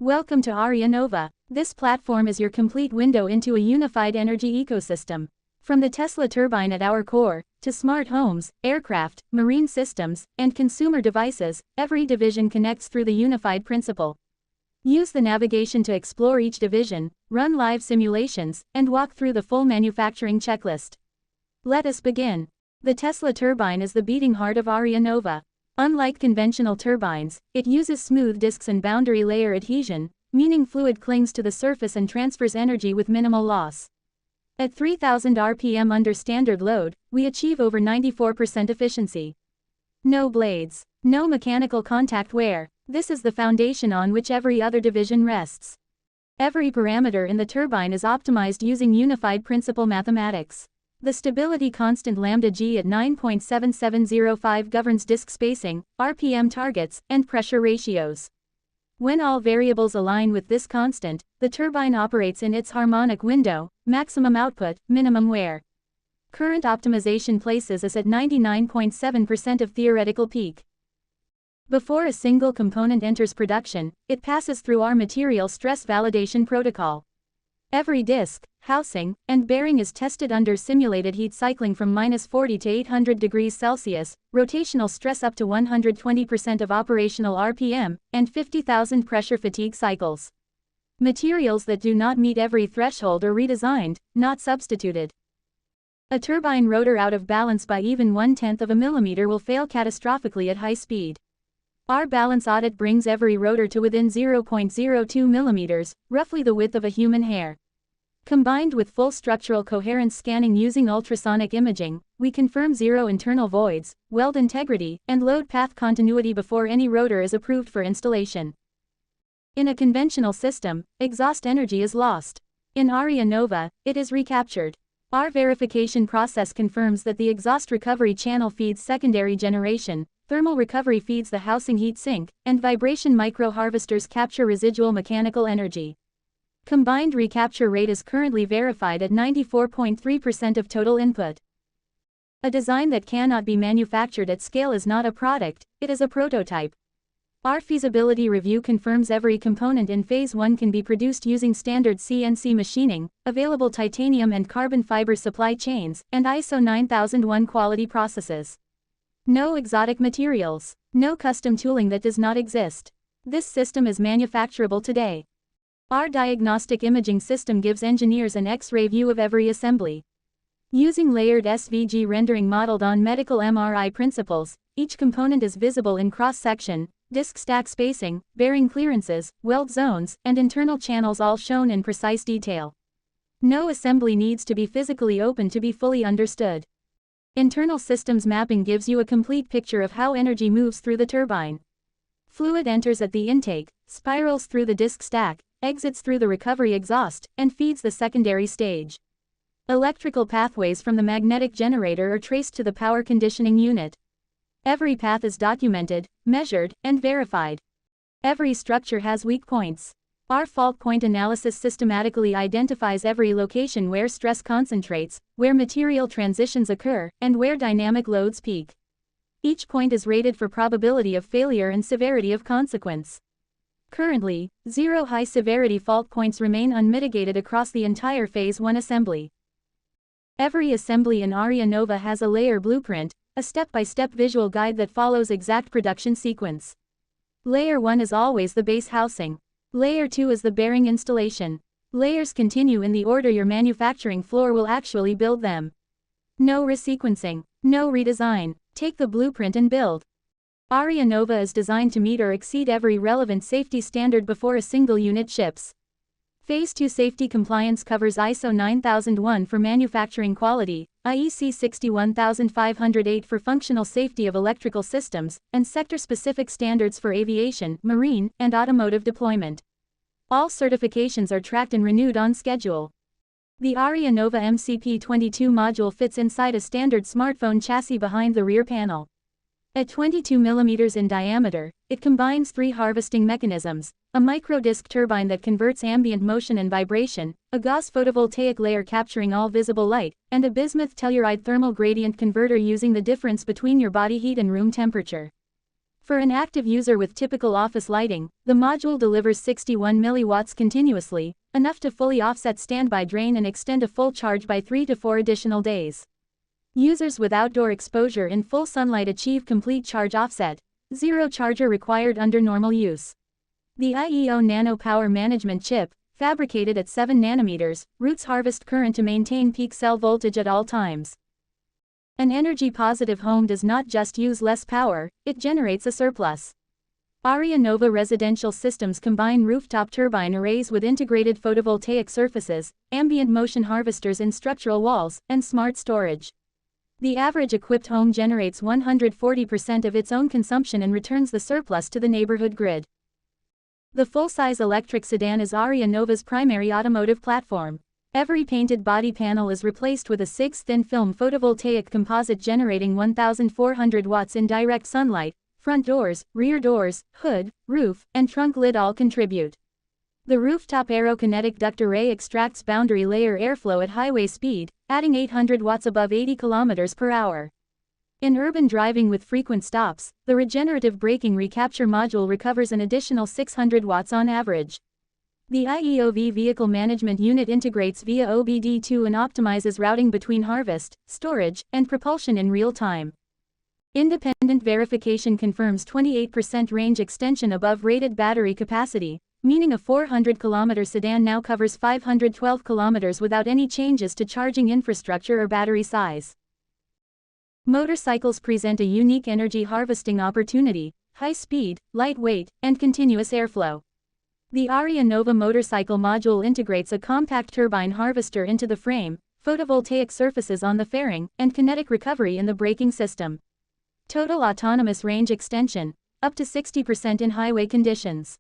Welcome to Aria Nova. This platform is your complete window into a unified energy ecosystem. From the Tesla turbine at our core, to smart homes, aircraft, marine systems, and consumer devices, every division connects through the unified principle. Use the navigation to explore each division, run live simulations, and walk through the full manufacturing checklist. Let us begin. The Tesla turbine is the beating heart of Aria Nova. Unlike conventional turbines, it uses smooth disks and boundary layer adhesion, meaning fluid clings to the surface and transfers energy with minimal loss. At 3000 RPM under standard load, we achieve over 94% efficiency. No blades, no mechanical contact wear. This is the foundation on which every other division rests. Every parameter in the turbine is optimized using unified principle mathematics. The stability constant lambda g at 9.7705 governs disk spacing, RPM targets, and pressure ratios. When all variables align with this constant, the turbine operates in its harmonic window, maximum output, minimum wear. Current optimization places us at 99.7% of theoretical peak. Before a single component enters production, it passes through our material stress validation protocol. Every disk, housing, and bearing is tested under simulated heat cycling from -40 to 800 degrees Celsius, rotational stress up to 120% of operational RPM, and 50,000 pressure fatigue cycles. Materials that do not meet every threshold are redesigned, not substituted. A turbine rotor out of balance by even 1/10 of a millimeter will fail catastrophically at high speed. Our balance audit brings every rotor to within 0.02 millimeters, roughly the width of a human hair. Combined with full structural coherence scanning using ultrasonic imaging, we confirm zero internal voids, weld integrity, and load path continuity before any rotor is approved for installation. In a conventional system, exhaust energy is lost. In Aria Nova, it is recaptured. Our verification process confirms that the exhaust recovery channel feeds secondary generation, thermal recovery feeds the housing heat sink, and vibration micro-harvesters capture residual mechanical energy. Combined recapture rate is currently verified at 94.3% of total input. A design that cannot be manufactured at scale is not a product, it is a prototype. Our feasibility review confirms every component in Phase 1 can be produced using standard CNC machining, available titanium and carbon fiber supply chains, and ISO 9001 quality processes. No exotic materials, no custom tooling that does not exist. This system is manufacturable today. Our diagnostic imaging system gives engineers an X-ray view of every assembly. Using layered SVG rendering modeled on medical MRI principles, each component is visible in cross-section, disk stack spacing, bearing clearances, weld zones, and internal channels all shown in precise detail. No assembly needs to be physically open to be fully understood. Internal systems mapping gives you a complete picture of how energy moves through the turbine. Fluid enters at the intake, spirals through the disk stack, exits through the recovery exhaust, and feeds the secondary stage. Electrical pathways from the magnetic generator are traced to the power conditioning unit. Every path is documented, measured, and verified. Every structure has weak points. Our fault point analysis systematically identifies every location where stress concentrates, where material transitions occur, and where dynamic loads peak. Each point is rated for probability of failure and severity of consequence. Currently, 0 high-severity fault points remain unmitigated across the entire Phase 1 assembly. Every assembly in Aria Nova has a layer blueprint, a step-by-step visual guide that follows exact production sequence. Layer 1 is always the base housing. Layer 2 is the bearing installation. Layers continue in the order your manufacturing floor will actually build them. No resequencing, no redesign. Take the blueprint and build. Aria Nova is designed to meet or exceed every relevant safety standard before a single unit ships. Phase 2 safety compliance covers ISO 9001 for manufacturing quality, IEC 61508 for functional safety of electrical systems, and sector-specific standards for aviation, marine, and automotive deployment. All certifications are tracked and renewed on schedule. The Aria Nova MCP22 module fits inside a standard smartphone chassis behind the rear panel. At 22 mm in diameter, it combines 3 harvesting mechanisms, a micro-disc turbine that converts ambient motion and vibration, a Gauss photovoltaic layer capturing all visible light, and a bismuth telluride thermal gradient converter using the difference between your body heat and room temperature. For an active user with typical office lighting, the module delivers 61 milliwatts continuously, enough to fully offset standby drain and extend a full charge by 3 to 4 additional days. Users with outdoor exposure in full sunlight achieve complete charge offset, zero charger required under normal use. The IEO Nano Power Management chip, fabricated at 7 nanometers, routes harvest current to maintain peak cell voltage at all times. An energy-positive home does not just use less power, it generates a surplus. Aria Nova residential systems combine rooftop turbine arrays with integrated photovoltaic surfaces, ambient motion harvesters in structural walls, and smart storage. The average equipped home generates 140% of its own consumption and returns the surplus to the neighborhood grid. The full-size electric sedan is Aria Nova's primary automotive platform. Every painted body panel is replaced with a 6 thin film photovoltaic composite generating 1,400 watts in direct sunlight. Front doors, rear doors, hood, roof, and trunk lid all contribute. The rooftop aerokinetic duct array extracts boundary layer airflow at highway speed, adding 800 watts above 80 km per hour. In urban driving with frequent stops, the regenerative braking recapture module recovers an additional 600 watts on average. The IEOV vehicle management unit integrates via OBD2 and optimizes routing between harvest, storage, and propulsion in real time. Independent verification confirms 28% range extension above rated battery capacity, meaning a 400-kilometer sedan now covers 512 kilometers without any changes to charging infrastructure or battery size. Motorcycles present a unique energy harvesting opportunity: high speed, lightweight, and continuous airflow. The Aria Nova motorcycle module integrates a compact turbine harvester into the frame, photovoltaic surfaces on the fairing, and kinetic recovery in the braking system. Total autonomous range extension, up to 60% in highway conditions.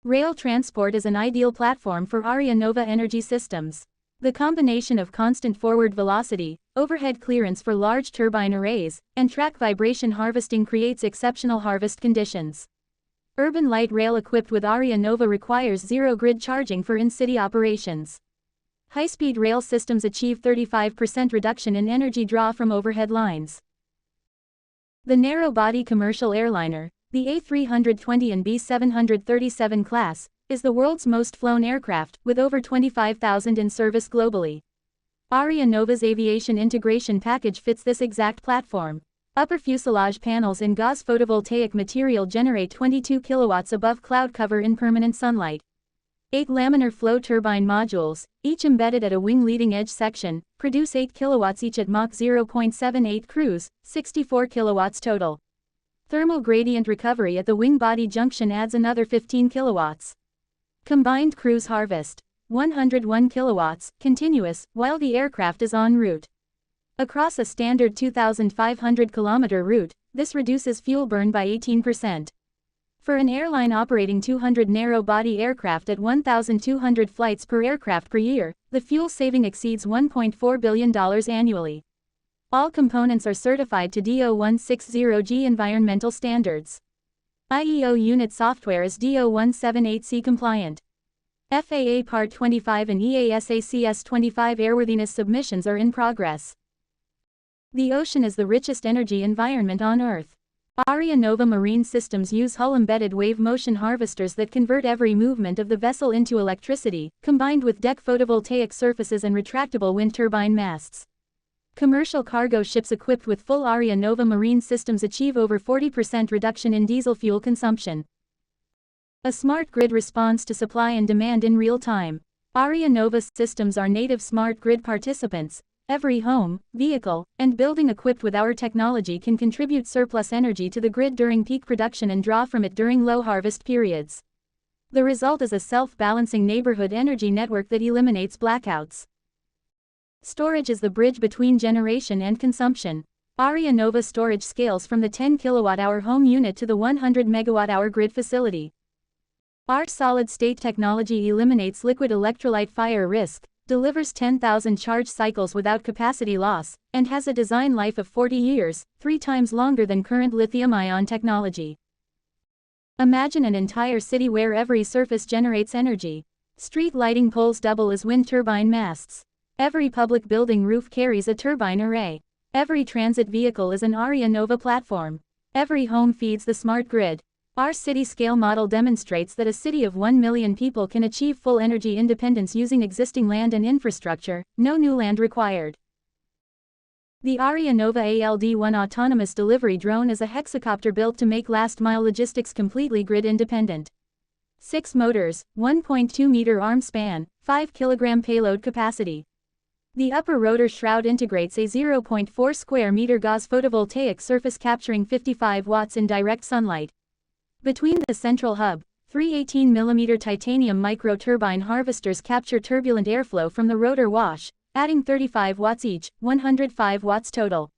Rail transport is an ideal platform for Aria Nova energy systems. The combination of constant forward velocity, overhead clearance for large turbine arrays, and track vibration harvesting creates exceptional harvest conditions. Urban light rail equipped with Aria Nova requires zero grid charging for in-city operations. High-speed rail systems achieve 35% reduction in energy draw from overhead lines. The narrow-body commercial airliner, the A320 and B737 class, is the world's most flown aircraft, with over 25,000 in service globally. Aria Nova's aviation integration package fits this exact platform. Upper fuselage panels in gauze photovoltaic material generate 22 kilowatts above cloud cover in permanent sunlight. 8 laminar flow turbine modules, each embedded at a wing leading edge section, produce 8 kilowatts each at Mach 0.78 cruise, 64 kilowatts total. Thermal gradient recovery at the wing body junction adds another 15 kilowatts. Combined cruise harvest, 101 kilowatts, continuous, while the aircraft is en route. Across a standard 2,500-kilometer route, this reduces fuel burn by 18%. For an airline operating 200 narrow-body aircraft at 1,200 flights per aircraft per year, the fuel saving exceeds $1.4 billion annually. All components are certified to DO160G environmental standards. IEO unit software is DO178C compliant. FAA Part 25 and EASA CS25 airworthiness submissions are in progress. The ocean is the richest energy environment on Earth. Aria Nova marine systems use hull-embedded wave motion harvesters that convert every movement of the vessel into electricity, combined with deck photovoltaic surfaces and retractable wind turbine masts. Commercial cargo ships equipped with full Aria Nova marine systems achieve over 40% reduction in diesel fuel consumption. A smart grid responds to supply and demand in real time. Aria Nova systems are native smart grid participants. Every home, vehicle, and building equipped with our technology can contribute surplus energy to the grid during peak production and draw from it during low harvest periods. The result is a self-balancing neighborhood energy network that eliminates blackouts. Storage is the bridge between generation and consumption. Aria Nova storage scales from the 10 kWh home unit to the 100 MWh grid facility. Our solid-state technology eliminates liquid electrolyte fire risk, delivers 10,000 charge cycles without capacity loss, and has a design life of 40 years, 3 times longer than current lithium-ion technology. Imagine an entire city where every surface generates energy. Street lighting poles double as wind turbine masts. Every public building roof carries a turbine array. Every transit vehicle is an Aria Nova platform. Every home feeds the smart grid. Our city-scale model demonstrates that a city of 1 million people can achieve full energy independence using existing land and infrastructure, no new land required. The Aria Nova ALD-1 autonomous delivery drone is a hexacopter built to make last-mile logistics completely grid-independent. 6 motors, 1.2-meter arm span, 5-kilogram payload capacity. The upper rotor shroud integrates a 0.4 square meter gauze photovoltaic surface capturing 55 watts in direct sunlight. Between the central hub, 3 18mm titanium micro-turbine harvesters capture turbulent airflow from the rotor wash, adding 35 watts each, 105 watts total.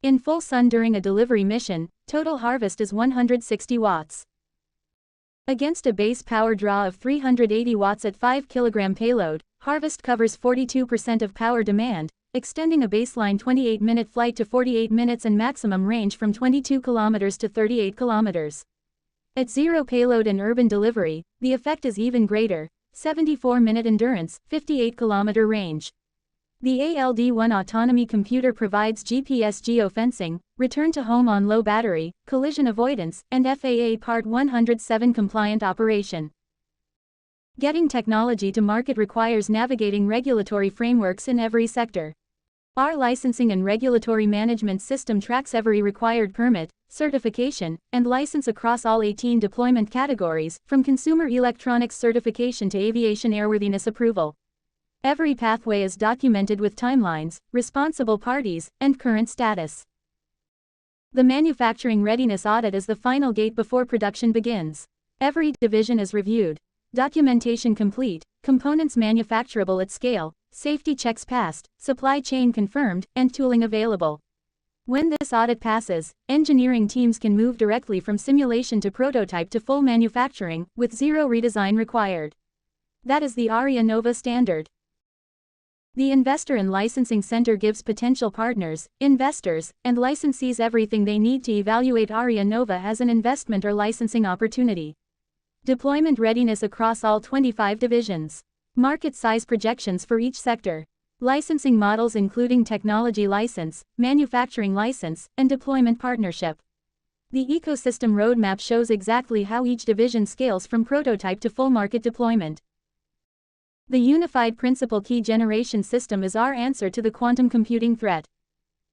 In full sun during a delivery mission, total harvest is 160 watts. Against a base power draw of 380 watts at 5-kilogram payload, harvest covers 42% of power demand, extending a baseline 28-minute flight to 48 minutes and maximum range from 22 kilometers to 38 kilometers. At zero payload and urban delivery, the effect is even greater, 74-minute endurance, 58-kilometer range. The ALD-1 autonomy computer provides GPS geofencing, return to home on low battery, collision avoidance, and FAA Part 107 compliant operation. Getting technology to market requires navigating regulatory frameworks in every sector. Our licensing and regulatory management system tracks every required permit, certification, and license across all 18 deployment categories, from consumer electronics certification to aviation airworthiness approval. Every pathway is documented with timelines, responsible parties, and current status. The manufacturing readiness audit is the final gate before production begins. Every division is reviewed, documentation complete, components manufacturable at scale, safety checks passed, supply chain confirmed, and tooling available. When this audit passes, engineering teams can move directly from simulation to prototype to full manufacturing, with zero redesign required. That is the Aria Nova standard. The Investor and Licensing Center gives potential partners, investors, and licensees everything they need to evaluate Aria Nova as an investment or licensing opportunity. Deployment readiness across all 25 divisions. Market size projections for each sector. Licensing models including technology license, manufacturing license, and deployment partnership. The ecosystem roadmap shows exactly how each division scales from prototype to full market deployment. The Unified Principal Key Generation System is our answer to the quantum computing threat.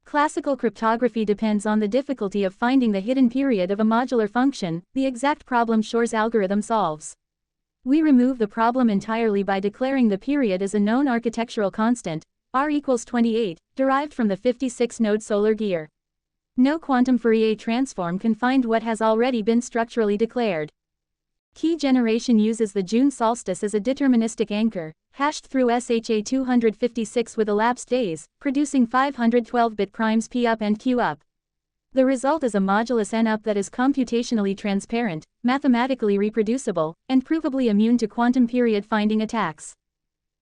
Classical cryptography depends on the difficulty of finding the hidden period of a modular function, the exact problem Shor's algorithm solves. We remove the problem entirely by declaring the period as a known architectural constant, R equals 28, derived from the 56-node solar gear. No quantum Fourier transform can find what has already been structurally declared. Key generation uses the June solstice as a deterministic anchor, hashed through SHA-256 with elapsed days, producing 512-bit primes P up and Q up. The result is a modulus N up that is computationally transparent, mathematically reproducible, and provably immune to quantum period finding attacks.